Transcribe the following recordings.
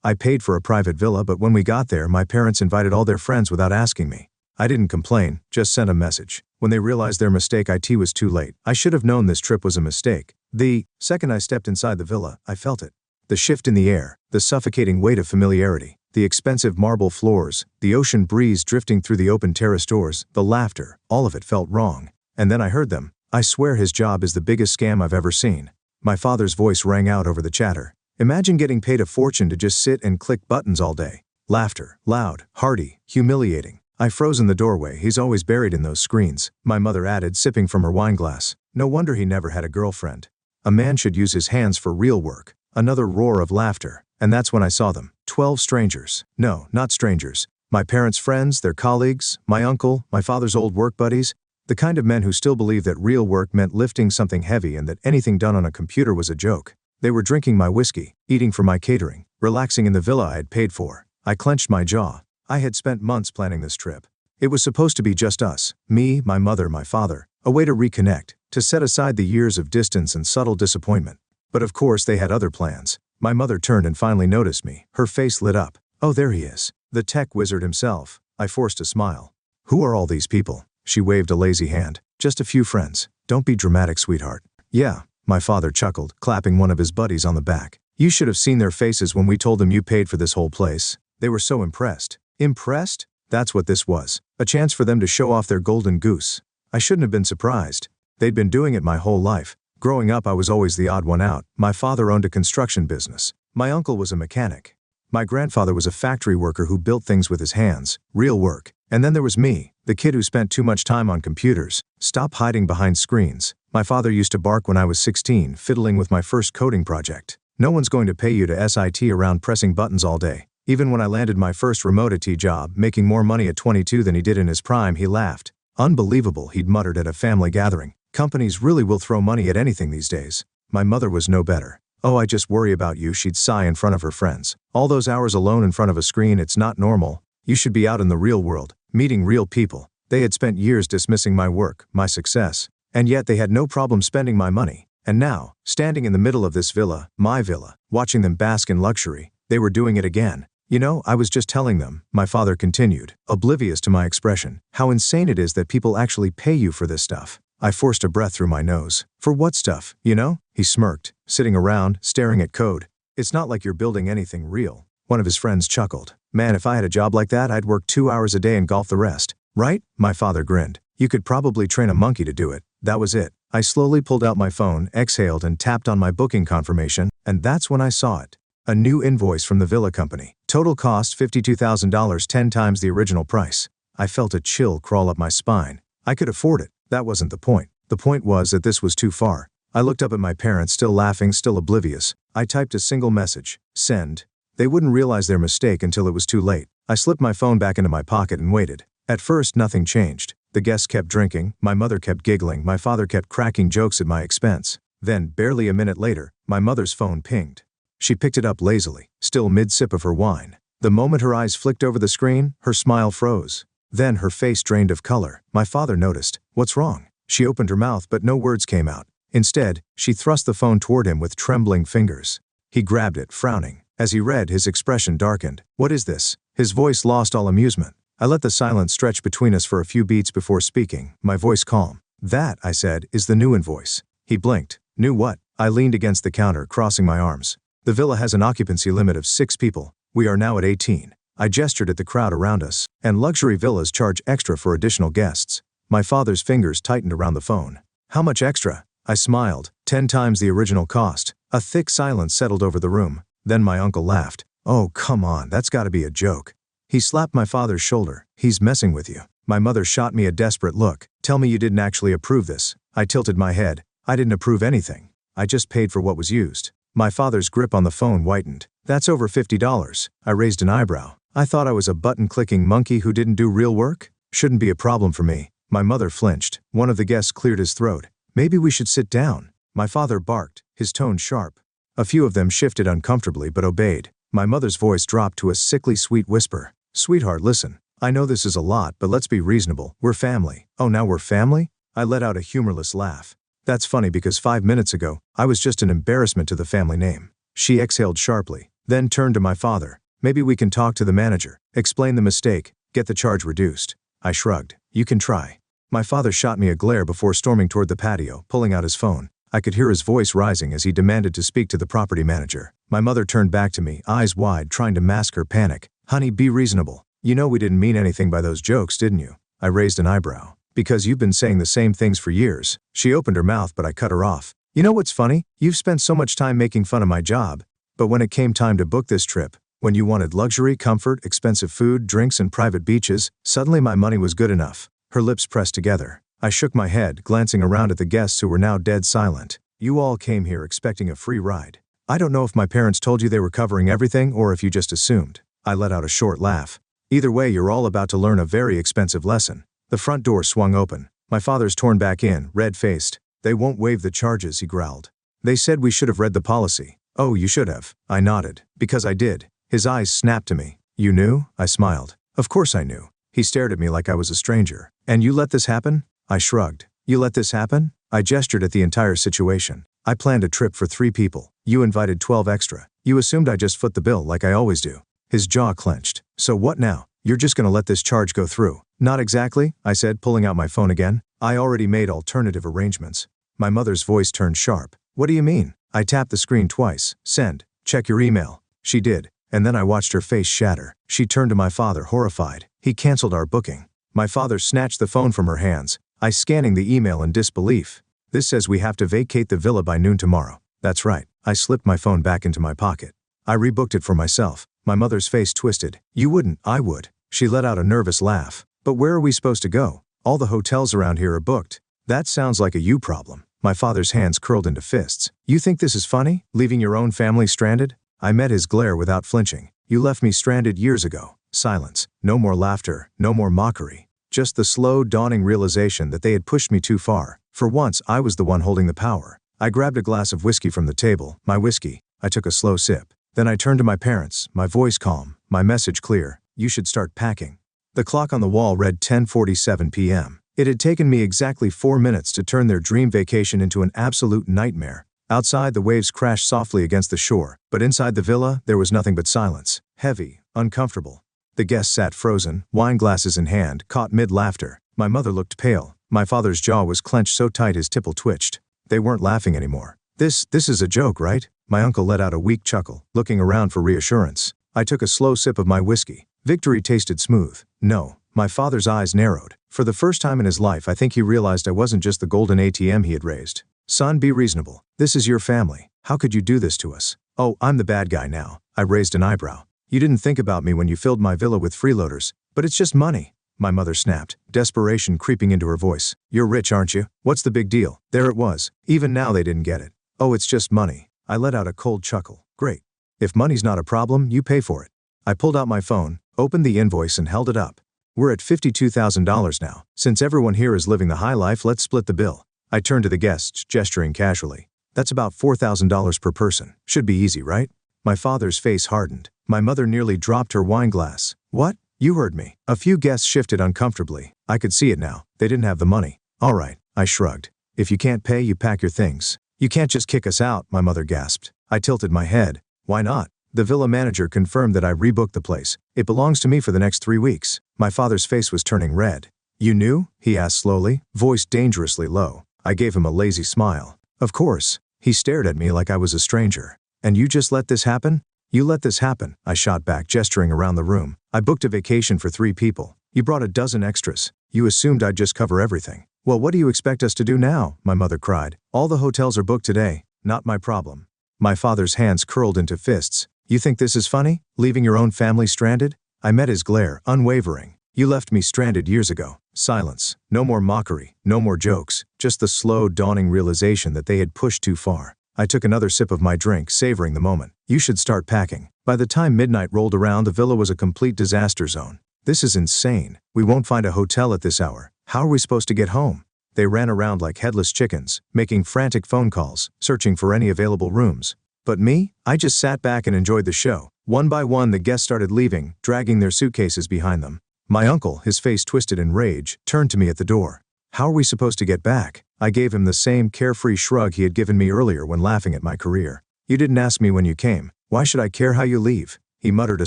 I paid for a private villa, but when we got there, my parents invited all their friends without asking me. I didn't complain, just sent a message. When they realized their mistake, it was too late. I should have known this trip was a mistake. The second I stepped inside the villa, I felt it. The shift in the air, the suffocating weight of familiarity, the expensive marble floors, the ocean breeze drifting through the open terrace doors, the laughter, all of it felt wrong. And then I heard them. I swear his job is the biggest scam I've ever seen. My father's voice rang out over the chatter. Imagine getting paid a fortune to just sit and click buttons all day. Laughter, loud, hearty, humiliating. I froze in the doorway. He's always buried in those screens, my mother added, sipping from her wine glass. No wonder he never had a girlfriend. A man should use his hands for real work. Another roar of laughter. And that's when I saw them. 12 strangers. No, not strangers. My parents' friends, their colleagues, my uncle, my father's old work buddies. The kind of men who still believed that real work meant lifting something heavy and that anything done on a computer was a joke. They were drinking my whiskey, eating from my catering, relaxing in the villa I had paid for. I clenched my jaw. I had spent months planning this trip. It was supposed to be just us, me, my mother, my father, a way to reconnect, to set aside the years of distance and subtle disappointment. But of course they had other plans. My mother turned and finally noticed me. Her face lit up. Oh, there he is. The tech wizard himself. I forced a smile. Who are all these people? She waved a lazy hand. Just a few friends. Don't be dramatic, sweetheart. Yeah, my father chuckled, clapping one of his buddies on the back. You should have seen their faces when we told them you paid for this whole place. They were so impressed. Impressed? That's what this was. A chance for them to show off their golden goose. I shouldn't have been surprised. They'd been doing it my whole life. Growing up, I was always the odd one out. My father owned a construction business. My uncle was a mechanic. My grandfather was a factory worker who built things with his hands, real work. And then there was me, the kid who spent too much time on computers. Stop hiding behind screens. My father used to bark when I was 16, fiddling with my first coding project. No one's going to pay you to sit around pressing buttons all day. Even when I landed my first remote IT job, making more money at 22 than he did in his prime, he laughed. Unbelievable, he'd muttered at a family gathering. Companies really will throw money at anything these days. My mother was no better. Oh, I just worry about you, she'd sigh in front of her friends. All those hours alone in front of a screen, it's not normal. You should be out in the real world, meeting real people. They had spent years dismissing my work, my success, and yet they had no problem spending my money. And now, standing in the middle of this villa, my villa, watching them bask in luxury, they were doing it again. You know, I was just telling them, my father continued, oblivious to my expression, how insane it is that people actually pay you for this stuff. I forced a breath through my nose. For what stuff, you know? He smirked, sitting around, staring at code. It's not like you're building anything real. One of his friends chuckled. Man, if I had a job like that, I'd work 2 hours a day and golf the rest. Right? My father grinned. You could probably train a monkey to do it. That was it. I slowly pulled out my phone, exhaled, and tapped on my booking confirmation, and that's when I saw it. A new invoice from the villa company. Total cost $52,000, 10 times the original price. I felt a chill crawl up my spine. I could afford it. That wasn't the point. The point was that this was too far. I looked up at my parents, still laughing, still oblivious. I typed a single message. Send. They wouldn't realize their mistake until it was too late. I slipped my phone back into my pocket and waited. At first, nothing changed. The guests kept drinking, my mother kept giggling, my father kept cracking jokes at my expense. Then, barely a minute later, my mother's phone pinged. She picked it up lazily, still mid-sip of her wine. The moment her eyes flicked over the screen, her smile froze. Then her face drained of color. My father noticed. What's wrong? She opened her mouth, but no words came out. Instead, she thrust the phone toward him with trembling fingers. He grabbed it, frowning. As he read, his expression darkened. What is this? His voice lost all amusement. I let the silence stretch between us for a few beats before speaking, my voice calm. That, I said, is the new invoice. He blinked. New what? I leaned against the counter, crossing my arms. The villa has an occupancy limit of 6 people. We are now at 18. I gestured at the crowd around us, and luxury villas charge extra for additional guests. My father's fingers tightened around the phone. How much extra? I smiled. 10 times the original cost. A thick silence settled over the room. Then my uncle laughed. Oh, come on, that's gotta be a joke. He slapped my father's shoulder. He's messing with you. My mother shot me a desperate look. Tell me you didn't actually approve this. I tilted my head. I didn't approve anything. I just paid for what was used. My father's grip on the phone whitened. That's over $50. I raised an eyebrow. I thought I was a button-clicking monkey who didn't do real work? Shouldn't be a problem for me. My mother flinched. One of the guests cleared his throat. Maybe we should sit down. My father barked, his tone sharp. A few of them shifted uncomfortably but obeyed. My mother's voice dropped to a sickly sweet whisper. Sweetheart, listen. I know this is a lot, but let's be reasonable. We're family. Oh, now we're family? I let out a humorless laugh. That's funny because 5 minutes ago, I was just an embarrassment to the family name. She exhaled sharply. Then turned to my father. Maybe we can talk to the manager, explain the mistake, get the charge reduced. I shrugged. You can try. My father shot me a glare before storming toward the patio, pulling out his phone. I could hear his voice rising as he demanded to speak to the property manager. My mother turned back to me, eyes wide, trying to mask her panic. Honey, be reasonable. You know we didn't mean anything by those jokes, didn't you? I raised an eyebrow. Because you've been saying the same things for years. She opened her mouth, but I cut her off. You know what's funny? You've spent so much time making fun of my job. But when it came time to book this trip, when you wanted luxury, comfort, expensive food, drinks, and private beaches, suddenly my money was good enough. Her lips pressed together. I shook my head, glancing around at the guests who were now dead silent. You all came here expecting a free ride. I don't know if my parents told you they were covering everything or if you just assumed. I let out a short laugh. Either way, you're all about to learn a very expensive lesson. The front door swung open. My father's torn back in, red-faced. They won't waive the charges, he growled. They said we should have read the policy. Oh, you should have. I nodded. Because I did. His eyes snapped to me. You knew? I smiled. Of course I knew. He stared at me like I was a stranger. And you let this happen? I shrugged. You let this happen? I gestured at the entire situation. I planned a trip for 3 people. You invited 12 extra. You assumed I just foot the bill like I always do. His jaw clenched. So what now? You're just gonna let this charge go through? Not exactly, I said, pulling out my phone again. I already made alternative arrangements. My mother's voice turned sharp. What do you mean? I tapped the screen twice. Send. Check your email. She did. And then I watched her face shatter. She turned to my father, horrified. He canceled our booking. My father snatched the phone from her hands. I scanning the email in disbelief. This says we have to vacate the villa by noon tomorrow. That's right. I slipped my phone back into my pocket. I rebooked it for myself. My mother's face twisted. You wouldn't, I would. She let out a nervous laugh. But where are we supposed to go? All the hotels around here are booked. That sounds like a you problem. My father's hands curled into fists. You think this is funny? Leaving your own family stranded? I met his glare without flinching. You left me stranded years ago. Silence. No more laughter. No more mockery. Just the slow, dawning realization that they had pushed me too far. For once, I was the one holding the power. I grabbed a glass of whiskey from the table. My whiskey. I took a slow sip. Then I turned to my parents, my voice calm, my message clear. You should start packing. The clock on the wall read 10:47 p.m. It had taken me exactly 4 minutes to turn their dream vacation into an absolute nightmare. Outside, the waves crashed softly against the shore, but inside the villa, there was nothing but silence. Heavy, uncomfortable. The guests sat frozen, wine glasses in hand, caught mid-laughter. My mother looked pale. My father's jaw was clenched so tight his tipple twitched. They weren't laughing anymore. This is a joke, right? My uncle let out a weak chuckle, looking around for reassurance. I took a slow sip of my whiskey. Victory tasted smooth. No. My father's eyes narrowed. For the first time in his life, I think he realized I wasn't just the golden ATM he had raised. Son, be reasonable. This is your family. How could you do this to us? Oh, I'm the bad guy now. I raised an eyebrow. You didn't think about me when you filled my villa with freeloaders. But it's just money. My mother snapped, desperation creeping into her voice. You're rich, aren't you? What's the big deal? There it was. Even now they didn't get it. Oh, it's just money. I let out a cold chuckle. Great. If money's not a problem, you pay for it. I pulled out my phone, opened the invoice and held it up. We're at $52,000 now. Since everyone here is living the high life, let's split the bill. I turned to the guests, gesturing casually. That's about $4,000 per person. Should be easy, right? My father's face hardened. My mother nearly dropped her wine glass. What? You heard me. A few guests shifted uncomfortably. I could see it now. They didn't have the money. All right, I shrugged. If you can't pay, you pack your things. You can't just kick us out, my mother gasped. I tilted my head. Why not? The villa manager confirmed that I rebooked the place. It belongs to me for the next 3 weeks. My father's face was turning red. You knew? He asked slowly, voice dangerously low. I gave him a lazy smile. Of course. He stared at me like I was a stranger. And you just let this happen? You let this happen, I shot back, gesturing around the room. I booked a vacation for 3 people. You brought a dozen extras. You assumed I'd just cover everything. Well, what do you expect us to do now? My mother cried. All the hotels are booked today. Not my problem. My father's hands curled into fists. You think this is funny? Leaving your own family stranded? I met his glare, unwavering. You left me stranded years ago. Silence. No more mockery. No more jokes. Just the slow, dawning realization that they had pushed too far. I took another sip of my drink, savoring the moment. You should start packing. By the time midnight rolled around, the villa was a complete disaster zone. This is insane. We won't find a hotel at this hour. How are we supposed to get home? They ran around like headless chickens, making frantic phone calls, searching for any available rooms. But me? I just sat back and enjoyed the show. One by one, the guests started leaving, dragging their suitcases behind them. My uncle, his face twisted in rage, turned to me at the door. How are we supposed to get back? I gave him the same carefree shrug he had given me earlier when laughing at my career. You didn't ask me when you came. Why should I care how you leave? He muttered a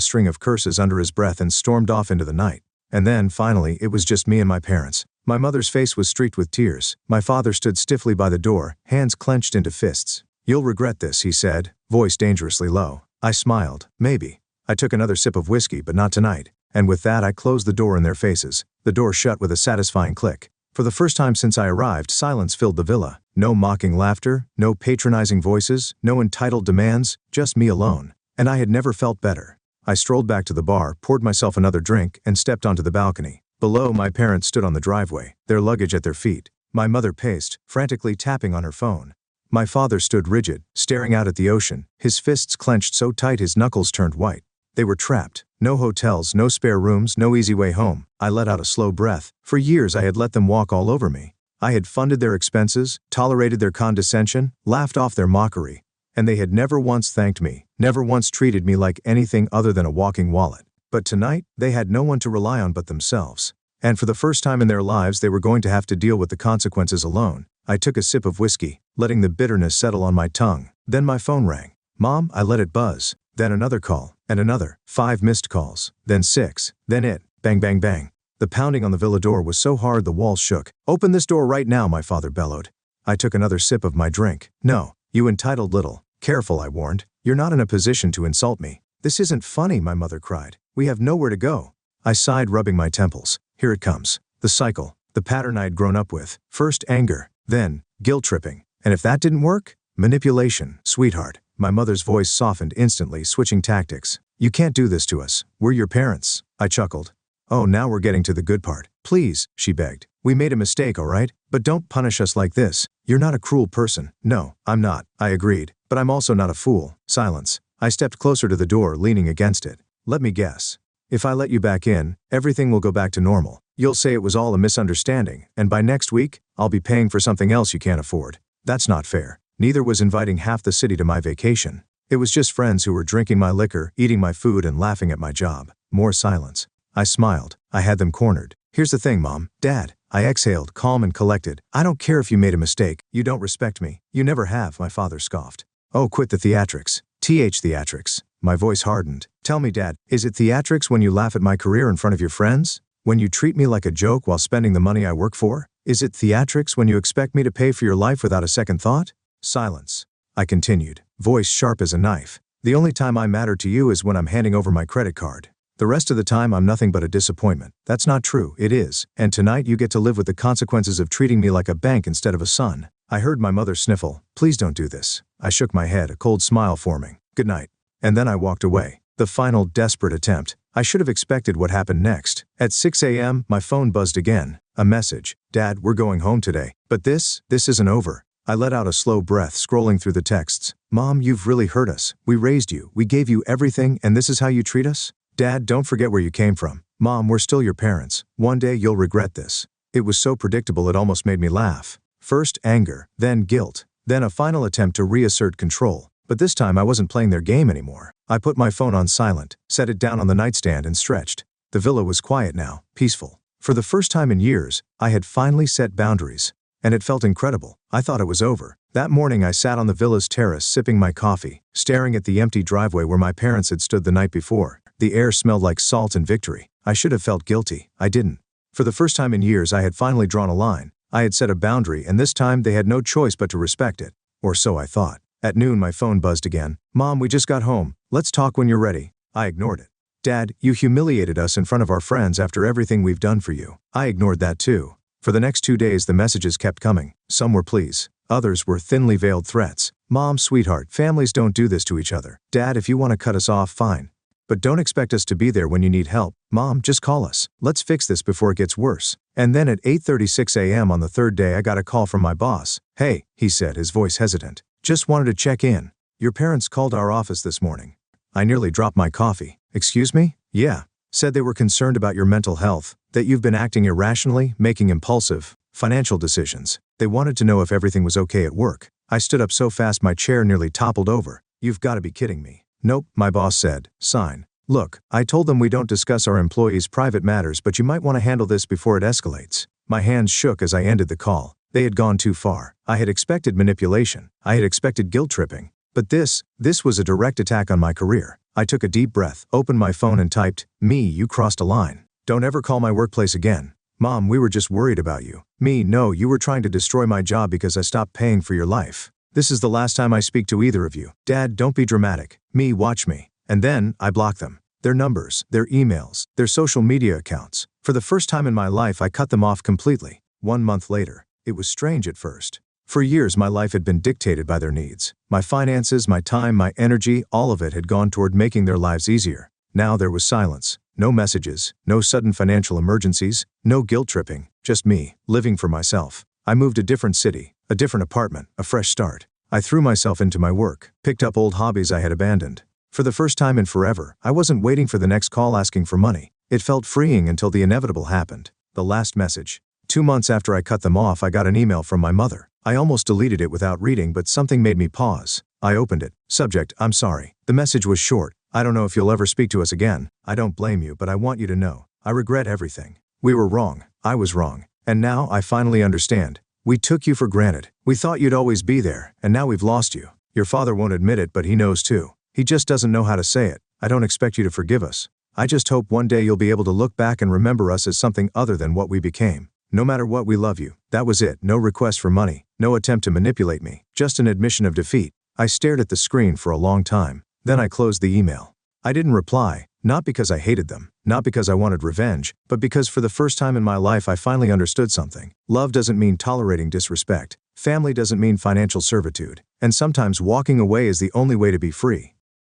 string of curses under his breath and stormed off into the night. And then, finally, it was just me and my parents. My mother's face was streaked with tears. My father stood stiffly by the door, hands clenched into fists. "You'll regret this," he said, voice dangerously low. I smiled. Maybe. I took another sip of whiskey, but not tonight. And with that, I closed the door in their faces. The door shut with a satisfying click. For the first time since I arrived, silence filled the villa. No mocking laughter, no patronizing voices, no entitled demands, just me alone. And I had never felt better. I strolled back to the bar, poured myself another drink, and stepped onto the balcony. Below, my parents stood on the driveway, their luggage at their feet. My mother paced, frantically tapping on her phone. My father stood rigid, staring out at the ocean, his fists clenched so tight his knuckles turned white. They were trapped. No hotels, no spare rooms, no easy way home. I let out a slow breath. For years I had let them walk all over me. I had funded their expenses, tolerated their condescension, laughed off their mockery. And they had never once thanked me, never once treated me like anything other than a walking wallet. But tonight, they had no one to rely on but themselves. And for the first time in their lives, they were going to have to deal with the consequences alone. I took a sip of whiskey, letting the bitterness settle on my tongue. Then my phone rang. "Mom," I let it buzz. Then another call, and another. 5 missed calls. Then 6. Then it. Bang, bang, bang. The pounding on the villa door was so hard the walls shook. "Open this door right now," my father bellowed. I took another sip of my drink. "No, you entitled little." "Careful," I warned. "You're not in a position to insult me." "This isn't funny," my mother cried. "We have nowhere to go." I sighed, rubbing my temples. Here it comes. The cycle. The pattern I had grown up with. First anger. Then guilt-tripping. And if that didn't work? Manipulation. "Sweetheart." My mother's voice softened instantly, switching tactics. "You can't do this to us. We're your parents." I chuckled. "Oh, now we're getting to the good part. Please," she begged. "We made a mistake, all right? But don't punish us like this. You're not a cruel person." "No, I'm not," I agreed. "But I'm also not a fool." Silence. I stepped closer to the door, leaning against it. "Let me guess. If I let you back in, everything will go back to normal. You'll say it was all a misunderstanding, and by next week, I'll be paying for something else you can't afford. That's not fair." Neither was inviting half the city to my vacation. It was just friends who were drinking my liquor, eating my food, and laughing at my job. More silence. I smiled. I had them cornered. "Here's the thing, Mom. Dad." I exhaled, calm and collected. "I don't care if you made a mistake. You don't respect me. You never have," my father scoffed. "Oh, quit the theatrics." Theatrics. My voice hardened. "Tell me, Dad, is it theatrics when you laugh at my career in front of your friends? When you treat me like a joke while spending the money I work for? Is it theatrics when you expect me to pay for your life without a second thought?" Silence. I continued, voice sharp as a knife. "The only time I matter to you is when I'm handing over my credit card. The rest of the time I'm nothing but a disappointment." "That's not true." "It is. And tonight you get to live with the consequences of treating me like a bank instead of a son." I heard my mother sniffle. "Please don't do this." I shook my head, a cold smile forming. "Good night." And then I walked away. The final desperate attempt. I should have expected what happened next. At 6 a.m., my phone buzzed again. A message. "Dad, we're going home today. But this isn't over." I let out a slow breath, scrolling through the texts. "Mom, you've really hurt us. We raised you. We gave you everything, and this is how you treat us? Dad, don't forget where you came from. Mom, we're still your parents. One day you'll regret this." It was so predictable it almost made me laugh. First anger, then guilt, then a final attempt to reassert control. But this time I wasn't playing their game anymore. I put my phone on silent, set it down on the nightstand, and stretched. The villa was quiet now, peaceful. For the first time in years, I had finally set boundaries. And it felt incredible. I thought it was over. That morning I sat on the villa's terrace sipping my coffee, staring at the empty driveway where my parents had stood the night before. The air smelled like salt and victory. I should have felt guilty. I didn't. For the first time in years I had finally drawn a line. I had set a boundary, and this time they had no choice but to respect it. Or so I thought. At noon my phone buzzed again. "Mom, we just got home. Let's talk when you're ready." I ignored it. "Dad, you humiliated us in front of our friends after everything we've done for you." I ignored that too. For the next 2 days the messages kept coming. Some were pleas. Others were thinly veiled threats. "Mom, sweetheart, families don't do this to each other. Dad, if you want to cut us off, fine. But don't expect us to be there when you need help. Mom, just call us. Let's fix this before it gets worse." And then at 8:36 a.m. on the third day I got a call from my boss. "Hey," he said, his voice hesitant. "Just wanted to check in. Your parents called our office this morning." I nearly dropped my coffee. "Excuse me?" "Yeah. Said they were concerned about your mental health, that you've been acting irrationally, making impulsive, financial decisions. They wanted to know if everything was okay at work." I stood up so fast my chair nearly toppled over. "You've got to be kidding me." "Nope," my boss said. "Sign." "Look, I told them we don't discuss our employees' private matters, but you might want to handle this before it escalates." My hands shook as I ended the call. They had gone too far. I had expected manipulation. I had expected guilt-tripping. But this was a direct attack on my career. I took a deep breath, opened my phone and typed, "Me, you crossed a line. Don't ever call my workplace again. Mom, we were just worried about you. Me, no, you were trying to destroy my job because I stopped paying for your life. This is the last time I speak to either of you. Dad, don't be dramatic. Me, watch me." And then, I blocked them. Their numbers, their emails, their social media accounts. For the first time in my life, I cut them off completely. 1 month later. It was strange at first. For years, my life had been dictated by their needs. My finances, my time, my energy, all of it had gone toward making their lives easier. Now there was silence. No messages, no sudden financial emergencies, no guilt tripping, just me, living for myself. I moved a different city, a different apartment, a fresh start. I threw myself into my work, picked up old hobbies I had abandoned. For the first time in forever, I wasn't waiting for the next call asking for money. It felt freeing until the inevitable happened. The last message. 2 months after I cut them off, I got an email from my mother. I almost deleted it without reading, but something made me pause. I opened it. Subject, "I'm sorry." The message was short. "I don't know if you'll ever speak to us again. I don't blame you, but I want you to know. I regret everything. We were wrong. I was wrong. And now I finally understand. We took you for granted. We thought you'd always be there, and now we've lost you. Your father won't admit it, but he knows too. He just doesn't know how to say it. I don't expect you to forgive us. I just hope one day you'll be able to look back and remember us as something other than what we became. No matter what, we love you." That was it. No request for money. No attempt to manipulate me. Just an admission of defeat. I stared at the screen for a long time. Then I closed the email. I didn't reply, not because I hated them, not because I wanted revenge, but because for the first time in my life I finally understood something. Love doesn't mean tolerating disrespect. Family doesn't mean financial servitude. And sometimes walking away is the only way to be free.